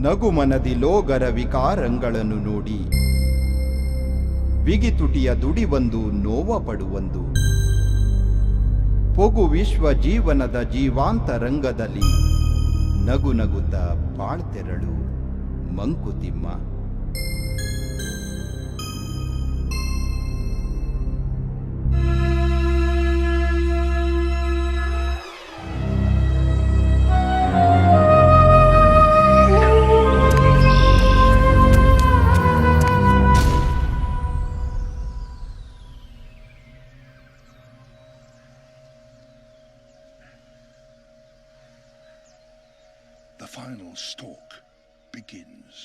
ನಗುಮನದಿ ಲೋಗರ ವಿಕಾರಂಗಳನ್ನು ನೋಡಿ ಬಿಗಿತುಟಿಯ ದುಡಿಬಂದು ನೋವ ಪಡುವಂದು ಪೊಗು ವಿಶ್ವ ಜೀವನದ ಜೀವಾಂತ ರಂಗದಲ್ಲಿ ನಗು ನಗುತ್ತ ಬಾಳ್ತೆರಳು Mankutimma. The final stalk begins.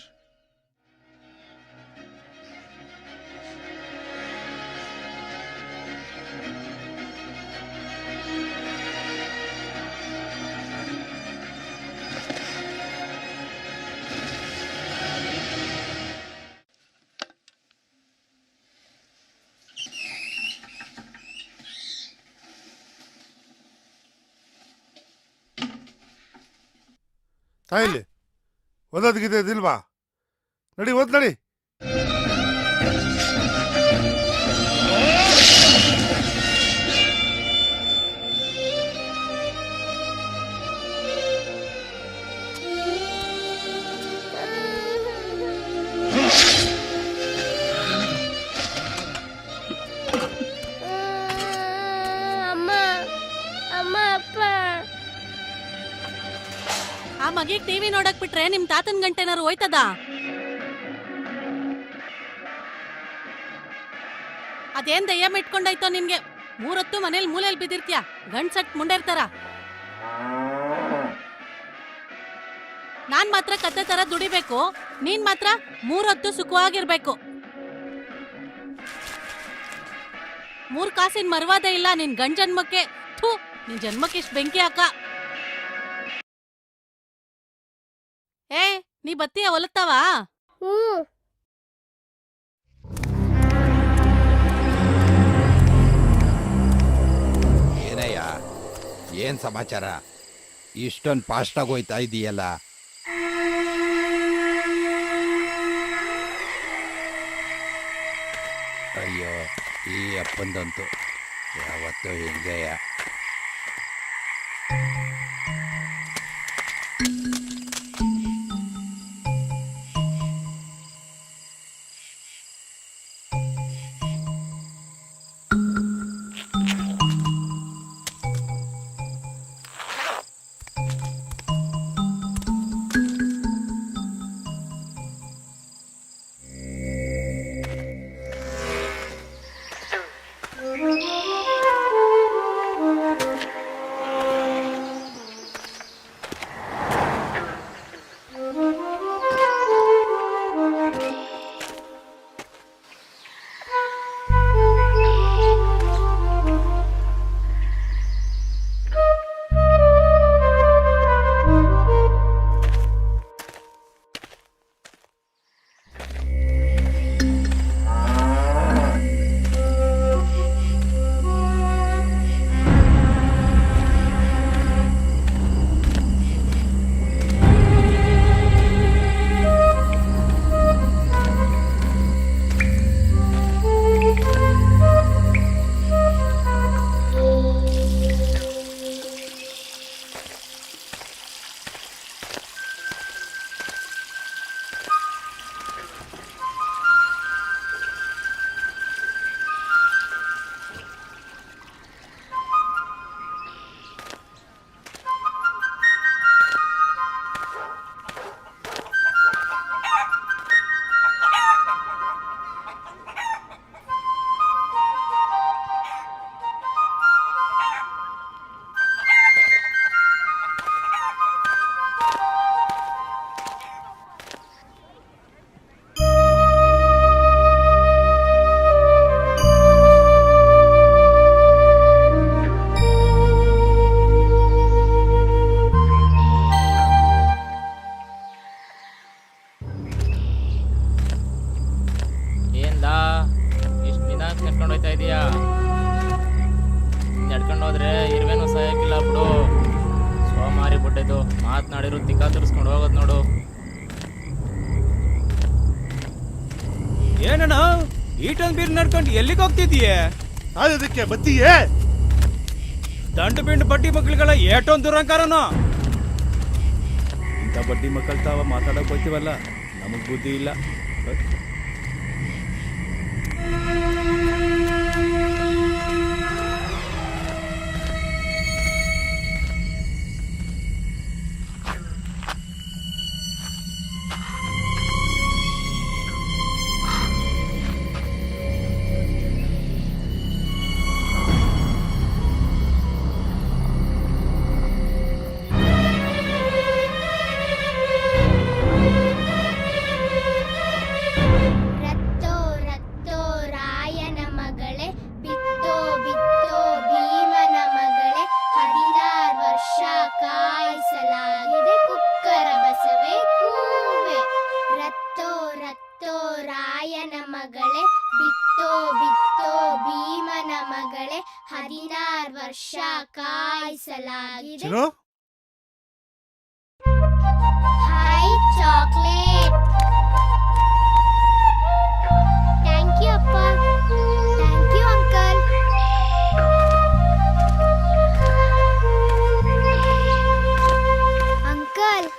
ತಾಯಿಲಿ ಓದೋದಕ್ಕಿದೆ ಇದಿಲ್ವಾ? ನಡಿ ಓದ್ ನಡಿ. ಆ ಮಗಿಗ್ ಟಿವಿ ನೋಡಕ್ ಬಿಟ್ರೆ ನಿಮ್ ತಾತನ್ ಗಂಟೆನಾರು ಹೋಯ್ತದ? ಅದೇನ್ ದಯ್ಯ ಮಿಟ್ಕೊಂಡಾಯ್ತೋ ನಿನ್ಗೆ? 3 ಹೊತ್ತು ಮನೇಲಿ ಮೂಲೆಯಲ್ಲಿ ಬಿದ್ದಿರ್ತೀಯ, ಗಂಡ್ಸಟ್ ಮುಂಡೇರ್ತಾರ. ನಾನ್ ಮಾತ್ರ ಕತ್ತೆ ತರ ದುಡಿಬೇಕು, ನೀನ್ ಮಾತ್ರ 3 ಹೊತ್ತು ಸುಖವಾಗಿರ್ಬೇಕು. 3 ಕಾಸಿನ ಮರ್ವಾದ ಇಲ್ಲ ನಿನ್ ಗಂಡ್ ಜನ್ಮಕ್ಕೆ. ಥೂ, ನಿನ್ ಜನ್ಮಕ್ಕೆ ಇಷ್ಟ ಬೆಂಕಿ ಹಾಕ. ಏ, ನೀ ಬತ್ತೀಯ ಹೊಲತ್ತವ? ಏನಯ್ಯ, ಏನ್ ಸಮಾಚಾರ? ಇಷ್ಟೊಂದು ಫಾಸ್ಟಾಗಿ ಹೋಯ್ತಾ ಇದೀಯಲ್ಲ? ಅಯ್ಯೋ, ಈ ಅಪ್ಪಂದಂತೂ ಯಾವತ್ತೂ ಹಿಂಗೆಯ. ಮಾತನಾಡಿರೋ ತಿಕ್ಕ ತರಿಸ್ಕೊಂಡು ಹೋಗೋದು ನೋಡು. ಏನಣ್ಣ ಈಟೊಂದ್ ಬೀರ್ ನಡ್ಕೊಂಡು ಎಲ್ಲಿಗೆ ಹೋಗ್ತಿದೀಯ? ಅದಕ್ಕೆ ಬತ್ತೀಯೇ ದಂಡು ಬಿಂಡು ಬಡ್ಡಿ ಮಕ್ಕಳುಗಳ ಏಟೊಂದು ದುರಂಕಾರನು. ಇಂಥ ಬಡ್ಡಿ ಮಕ್ಕಳ ತಾವ ಮಾತಾಡಕ್ ಹೋಗ್ತೀವಲ್ಲ, ನಮಗ್ ಬುದ್ಧಿ ಇಲ್ಲ. ರತ್ತೋ ರತ್ತೋ ರಾಯನ ಮಗಳೇ, ಬಿತ್ತೋ ಬಿತ್ತೋ ಭೀಮನ ಮಗಳೇ, 16 ವರ್ಷ ಕಾಯಿಸಲಾಗಿದೆ ಕುಕ್ಕರ ಬಸವೇ ಕೂವೆ. ರತ್ತೋ ರತ್ತೋ ರಾಯನ ಮಗಳೇ, ಬಿತ್ತೋ ಬಿತ್ತೋ ಭೀಮನ ಮಗಳೇ, 16 ವರ್ಷ ಕಾಯಿಸಲಾಗಿದೆ. Chinnu hi chocolate. Thank you ಅಪ್ಪ. Thank you uncle. Uncle,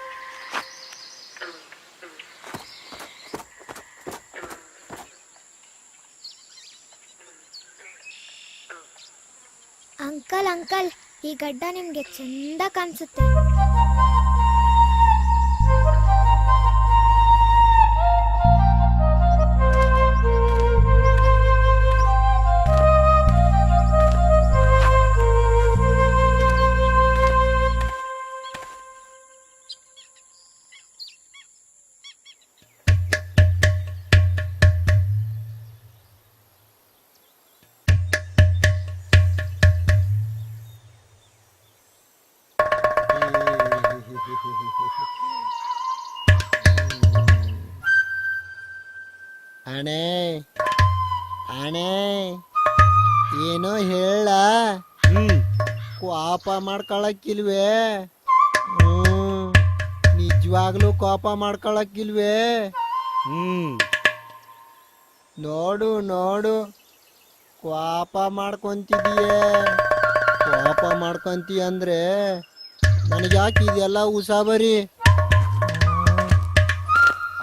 uncle uncle ಈ ಗಡ್ಡ ನಿಮ್ಗೆ ಚಂದ ಕಾಣಿಸುತ್ತೆ. ಅಣೆ ಅಣೆ ಏನೋ ಹೇಳ, ಕೋಪ ಮಾಡ್ಕೊಳಕ್ಕಿಲ್ವೇ? ನಿಜವಾಗ್ಲೂ ಕೋಪ ಮಾಡ್ಕೊಳಕ್ಕಿಲ್ವೇ? ನೋಡು ನೋಡು, ಕೋಪ ಮಾಡ್ಕೊಂತಿದೀಯೇ. ಕೋಪ ಮಾಡ್ಕೊಂತೀಯ ಅಂದ್ರೆ ನನಗ್ಯಾಕೆ ಇದೆಲ್ಲ ಉಸಾಬರಿ?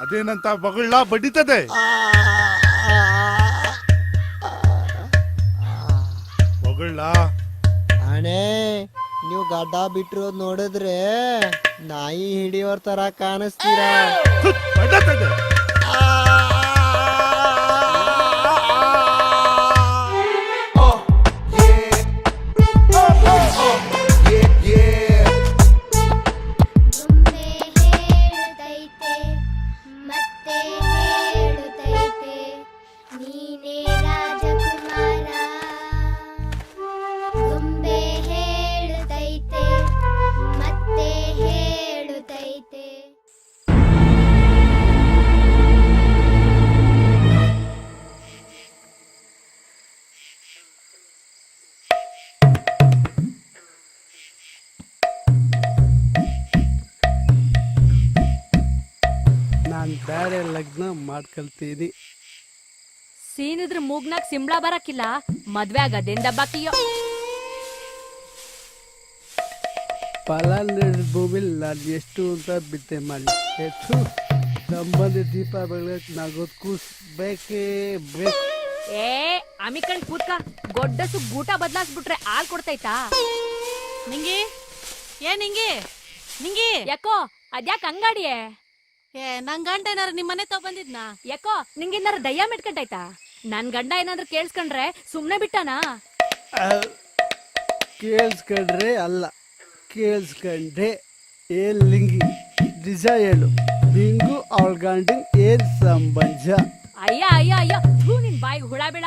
ಅದೇನಂತ ಮಗಳ ಬಡಿತದೆ. ಮಗಳ ಅಣೆ ನೀವು ಗಡ್ಡ ಬಿಟ್ಟಿರೋದ್ ನೋಡಿದ್ರೆ ನಾಯಿ ಹಿಡಿಯೋರ್ ತರ ಕಾಣಿಸ್ತೀರಾ. ಬಡತದೆ. ಗೊಂಬೆ ಹೇಳುತ್ತೈತೆ ಮತ್ತೆ ಹೇಳುತ್ತೈತೆ, ನೀನೇ ರಾಜಕುಮಾರ. ಗೊಂಬೆ ಹೇಳುತ್ತೈತೆ ಮತ್ತೆ ಹೇಳುತ್ತೈತೆ. ನಾನು ಬೇರೆ ಲಗ್ನ ಮಾಡ್ಕೊಳ್ತೀನಿ. ಸೀನಿದ್ರ ಮೂಗ್ನಾಗ್ ಸಿಂಬಳ ಬರಕಿಲ್ಲ, ಮದ್ವೆ ಆಗದೇನ್ ದಬ್ಬಾಕಿಯೋ. ಫಲ ನೀಡಿದ ಭೂಮಿಲಿ ನಾನು ಎಷ್ಟು ಅಂತ ಬಿದ್ದೆ ಮಾಡಿ ಹೆಚ್ಚು ಸಂಬಂಧಿ ದೀಪ ಬೆಳಕ್ ನಾಗೋದ್ಕೂ ಬೇಕೇ ಬೇಕು. ಏ ಅಮಿಕಣ್ ಕೂತ್ಕ, ಗೊಡ್ಡಸು ಗೂಟ ಬದ್ಲಾಸ್ಬಿಟ್ರೆ ಹಾಲ್ ಕೊಡ್ತೈತಾ? ನಿಂಗಿ ನಿಂಗಿ ನಿಂಗಿ ಯಾಕೋ ಅದ್ಯಾಕ್ ಹಂಗಾಡಿಯೇ? ನನ್ ಗಂಡ ಏನಾರ ನಿಮ್ಮನೆ ತಗೊಂಡಿದ್ನಾ? ಯಾಕೋ ನಿಂಗೇನಾರ ದಯ್ಯ ಮಿಟ್ಕೊಂಡಾಯ್ತಾ? ನನ್ ಗಂಡ ಏನಾದ್ರು ಕೇಳಿಸ್ಕೊಂಡ್ರೆ ಸುಮ್ನೆ ಬಿಟ್ಟಾನಾ? ಕೇಳಿಸ್ಕೊಂಡ್ರೆ ಅಲ್ಲ, ಕೇಳಿಸ್ಕೊಂಡ್ರೆ ಏನ್ ಲಿಂಗಿ? ನಿಜ ಹೇಳು, ನಿಂಗೂ ಅವಳ ಗಂಡಂಗ್ ಏನ್ ಸಂಬಂಧ? ಅಯ್ಯ ಅಯ್ಯ ಅಯ್ಯ, ಥೂ ನಿನ್ ಬಾಯಿಗೆ ಹುಳ ಬೇಡ.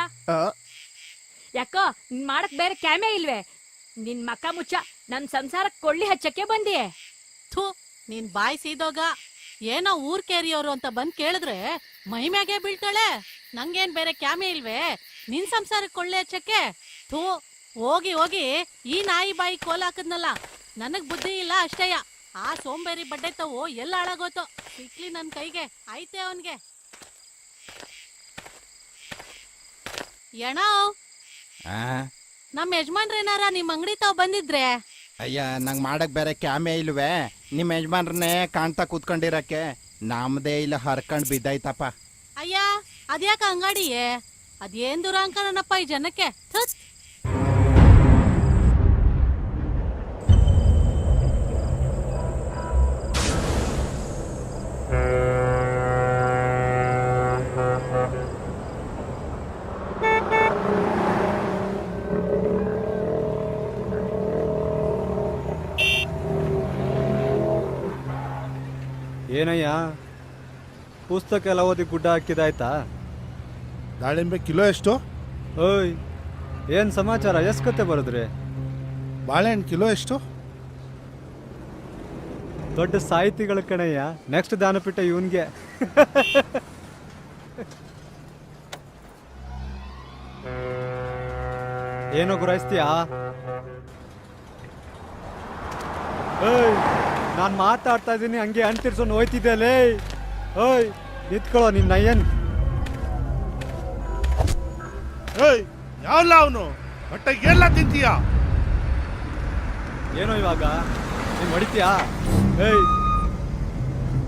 ಯಾಕೋ ನಿನ್ ಮಾಡಕ್ ಬೇರೆ ಕ್ಯಾಮೆ ಇಲ್ವೇ? ನಿನ್ ಮಕ್ಕ ಮುಚ್ಚ, ನನ್ ಸಂಸಾರಕ್ ಕೊಳ್ಳಿ ಹಚ್ಚಕ್ಕೆ ಬಂದಿಯೇ? ಥೂ ನೀನ್ ಬಾಯ್ ಸೀದೋಗ. ಏನೋ ಊರ್ ಕೇರಿಯವರು ಅಂತ ಬಂದ್ ಕೇಳಿದ್ರೆ ಮೈ ಮ್ಯಾಗೆ ಬೀಳ್ತಾಳೆ. ನಂಗೇನ್ ಬೇರೆ ಕ್ಯಾಮೆ ಇಲ್ವೇ ನಿನ್ ಸಂಸಾರಕ್ಕೆ ಕೊಳ್ಳೆ ಹಚ್ಚಕ್ಕೆ? ಥೂ ಹೋಗಿ ಹೋಗಿ ಈ ನಾಯಿ ಬಾಯಿ ಕೋಲ್ ಹಾಕದ್ನಲ್ಲ, ನನಗ್ ಬುದ್ಧಿ ಇಲ್ಲ ಅಷ್ಟೇಯ. ಆ ಸೋಂಬೇರಿ ಬಡ್ಡೆ ತವು ಎಲ್ಲ ಹಾಳಾಗೋತು. ಸಿಕ್ಲಿ ನನ್ ಕೈಗೆ ಐತೆ ಅವನ್ಗೆ. ಎಣ ಆ? ನಮ್ ಯಜಮಾನ್ರೇನಾರ ನಿಮ್ ಅಂಗಡಿ ತಾವ್ ಬಂದಿದ್ರೆ ಅಯ್ಯ ನಂಗೆ ಮಾಡಕ್ ಬೇರೆ ಕ್ಯಾಮೆ ಇಲ್ವೇ ನಿಮ್ಮ ಯಜಮಾನ್ರನ್ನೇ ಕಾಣ್ತಾ ಕೂತ್ಕೊಂಡಿರಕ್ಕೆ ನಮ್ದೇ ಇಲ್ಲ ಹರ್ಕಂಡ್ ಬಿದ್ದಾಯ್ತಪ್ಪ. ಅಯ್ಯ ಅದ್ಯಾಕ ಅಂಗಡಿಯೇ ಅದೇನ್ ದುರಾಂಕನಪ್ಪ ಈ ಜನಕ್ಕೆ ಥತ್. ಏನಯ್ಯ ಪುಸ್ತಕ ಎಲ್ಲ ಓದಿ ಗುಡ್ಡ ಹಾಕಿದಾಯ್ತಾ? ದಾಳಿಂಬೆ ಕಿಲೋ ಎಷ್ಟು? ಓಯ್ ಏನ್ ಸಮಾಚಾರ? ಎಷ್ಟ್ ಕತೆ ಬರೋದ್ರಿ? ಬಾಳೆಹಣ್ಣು ಕಿಲೋ ಎಷ್ಟು? ದೊಡ್ಡ ಸಾಹಿತಿಗಳ ಕಣಯ್ಯ. ನೆಕ್ಸ್ಟ್ ದಾನಪೀಠ ಇವನ್ಗೆ. ಏನೋ ಗುರಾಯಿಸ್ತೀಯಾ? ಏಯ್ ನಾನ್ ಮಾತಾಡ್ತಾ ಇದ್ದೀನಿ ಹಂಗೆ ಅಂಟಿರ್ಸೋನ್ ಹೋಯ್ತಿದ್ದೆ. ಓಯ್ ನಿಂತ್ಕೊಳ್ಳೋ ನಿನ್ನ ಏನ್ ಏಯ್ ಯಾವಲ್ಲ ಅವನು ಹೊಟ್ಟೆಗೆ ಎಲ್ಲ ತಿಂತೀಯ? ಏನೋ ಇವಾಗ ನೀನ್ ಹೊಡಿತೀಯಾ? ಏಯ್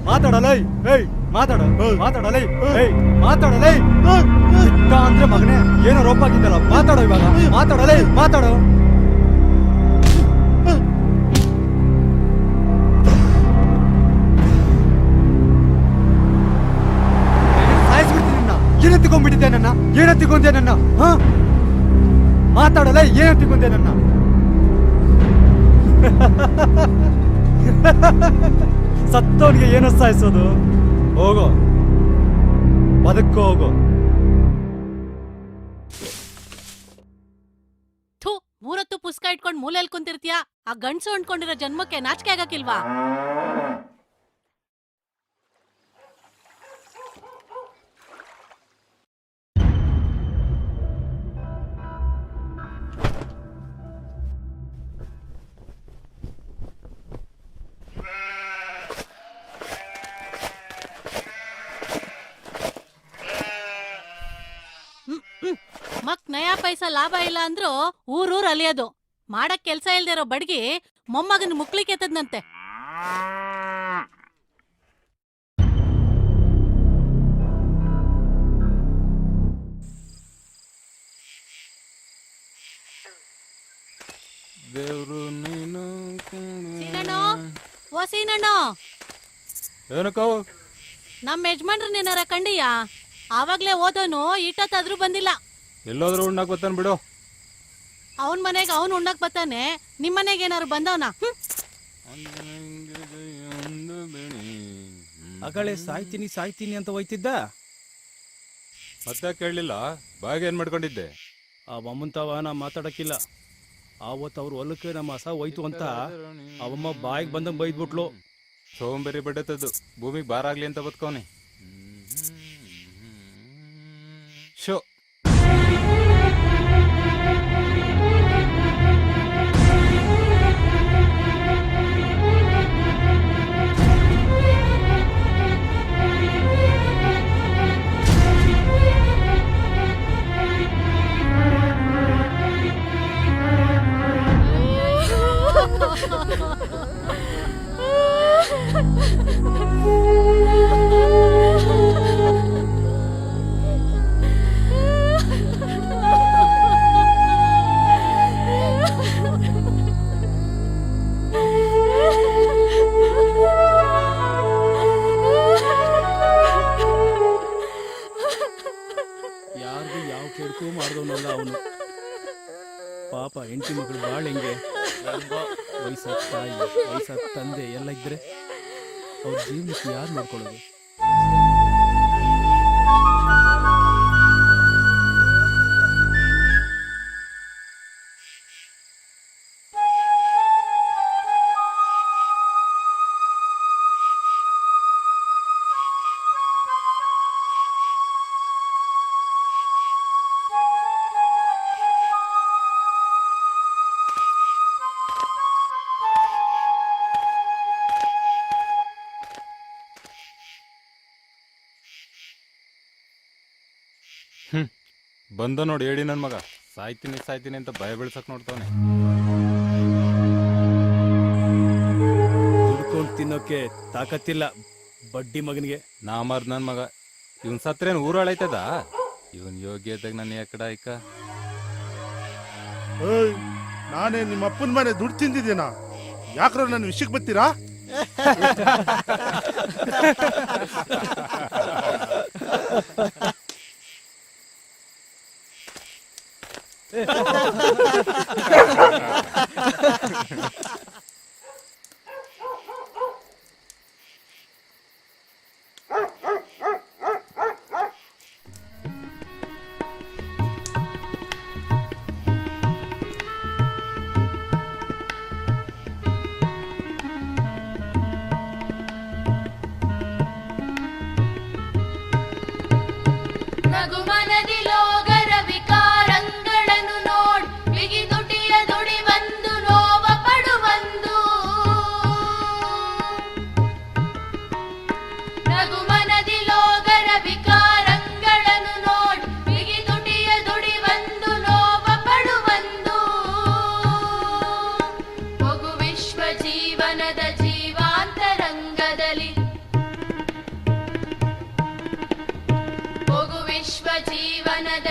ಮಾತಾಡಲೈ. ಏಯ್ ಮಾತಾಡಲೈ. ಏಯ್ ಮಾತಾಡಲೈ. ಚಿಕ್ಕ ಅಂದ್ರೆ ಮಗನೇ ಏನೋ ರೋಪಾಗಿದ್ದಲ್ಲ. ಮಾತಾಡೋ ಇವಾಗ. ಮಾತಾಡಲೈ. ಮಾತಾಡೋ. ಏನತ್ತಿಕೊಂಡ್ಬಿಟ್ಟಿದ್ದೆ ನನ್ನ? ಏನತ್ತಿಕೊಂಡೆ ನನ್ನ? ಮಾತಾಡಲ್ಲ. ಏನತ್ತಿಕೊಂಡೆ ನನ್ನ? ಸತ್ತವನಿಗೆ ಏನೋ ಸಾಯಿಸೋದು? ಹೋಗೋ ಬದುಕೋ ಹೋಗೋ. ಥೂ, ಮೂರತ್ತು ಪುಸ್ತಕ ಇಟ್ಕೊಂಡ್ ಮೂಲೆಯಲ್ಲಿ ಕುಂತಿರ್ತೀಯ. ಆ ಗಂಡ್ಸು ಅಂದ್ಕೊಂಡಿರೋ ಜನ್ಮಕ್ಕೆ ನಾಚಿಕೆ ಆಗಕ್ಕಿಲ್ವಾ? ಮಕ್ ನಯಾ ಪೈಸಾ ಲಾಭ ಇಲ್ಲ ಅಂದ್ರು ಊರೂರ್ ಅಲಿಯೋದು. ಮಾಡಕ್ ಕೆಲ್ಸ ಇಲ್ದೇ ಇರೋ ಬಡ್ಗಿ ಮೊಮ್ಮಗನ್ ಮುಕ್ಲಿಕ್ಕೆ ಎತ್ತದ್ನಂತೆ. ದೇವ್ರು ನೀನು ಸೀನಣ್ಣೋ, ಓ ಸೀನಣ್ಣೋ, ಏನಕ್ಕೋ? ನಮ್ ಯಜಮಾನ್ರನ್ನೇನಾರ ಕಂಡಿಯ? ಆವಾಗ್ಲೇ ಓದೋನು ಇಟ್ಟತ್ತಾದ್ರೂ ಬಂದಿಲ್ಲ. ಎಲ್ಲೋದ್ರೂ ಉಣ್ಣಾಕ್ ಬರ್ತಾನೆ ಬಿಡು. ಅವನ್ ಮನೆಗೆ ಅವನ್ ಉಣ್ಣಕ್ ಬರ್ತಾನೆ, ನಿಮ್ ಮನೆಗೆ ಏನಾರು ಬಂದವನ? ಅಗಳೇ ಸಾಯ್ತೀನಿ ಅಂತ ಹೋಯ್ತಿದ್ದ. ಮತ್ತೆ ಕೇಳಲಿಲ್ಲ. ಬಾಯಿಗೆ ಏನ್ ಮಾಡ್ಕೊಂಡಿದ್ದೆ? ಆ ಬಮ್ಮಂತವ ನಾ ಮಾತಾಡಕ್ಕಿಲ್ಲ. ಆವತ್ತು ಅವ್ರ ಹೊಲಕ್ಕೆ ನಮ್ಮ ಹಸ ಹೋಯ್ತು ಅಂತ ಅವಮ್ಮ ಬಾಯಿಗೆ ಬಂದಂಗೆ ಬೈದ್ಬಿಟ್ಲು. ಸೋಂಬೇರಿ ಬಡ್ಡತ್ತದ್ದು ಭೂಮಿಗೆ ಭಾರ ಆಗ್ಲಿ ಅಂತ ಬದುಕವನಿ. ಶೋ ಯಾರಿಗೂ ಯಾವ ಕೆಡ್ಕೂ ಮಾಡ್ದವನಲ್ಲ ಅವನು. ಪಾಪ ಹೆಂಡತಿ ಮಗಳು ಬಾಳ್ ಹೆಂಗೆ ವಯಸ್ಸಾದ ತಾಯಿ ವಯಸ್ಸಾದ ತಂದೆ ಎಲ್ಲ ಇದ್ರೆ ಅವ್ರ ಜೀವನಕ್ಕೆ ಯಾರು ನೋಡ್ಕೊಳ್ಳೋದು? ಬಂದ ನೋಡಿ ಹೇಳಿ ನನ್ ಮಗ ಸಾಯ್ತೀನಿ ಸಾಯ್ತೀನಿ ಅಂತ ಭಯ ಬೀಳ್ಸಕ್ ನೋಡ್ತಾವನೆ. ದುಡ್ಕೊಂಡು ತಿನ್ನೋಕೆ ತಾಕತ್ತಿಲ್ಲ ಬಡ್ಡಿ ಮಗನಿಗೆ. ನಾ ಮಾರ್ದ ನನ್ ಮಗ ಇವನ್ ಸತ್ರೇನ್ ಊರಾಳೈತದ? ಇವನ್ ಯೋಗ್ಯದಾಗ ನನ್ನ ಯಾಕಡ ಐಕ. ಏಯ್, ನಾನೇ ನಿಮ್ಮ ಅಪ್ಪನ ಮನೆ ದುಡ್ಡು ತಿಂದಿದ್ದೀನಾ? ಯಾಕ್ರ ನನ್ನ ವಿಷಯಕ್ಕೆ ಬರ್ತೀರಾ? ನಗುಮನದಿ ಲೋಗರ ವಿಕಾರಂಗಳನ್ನು ನೋಡ್ ಬಿಗಿ ತುಟಿಯ ದುಡಿ ಬಂದು ನೋವ ಪಡುವಂದು. ನಗುಮನದಿ ಲೋಗರ ವಿಕಾರಂಗಳನ್ನು ನೋಡ್ ಬಿಗಿ ತುಟಿಯ ದುಡಿ ಬಂದು ನೋವ ಪಡುವಂದು. ಮಗು ವಿಶ್ವ ಜೀವನದ ಜೀವಾಂತರಂಗದಲ್ಲಿ ವಿಶ್ವ ಜೀವನದ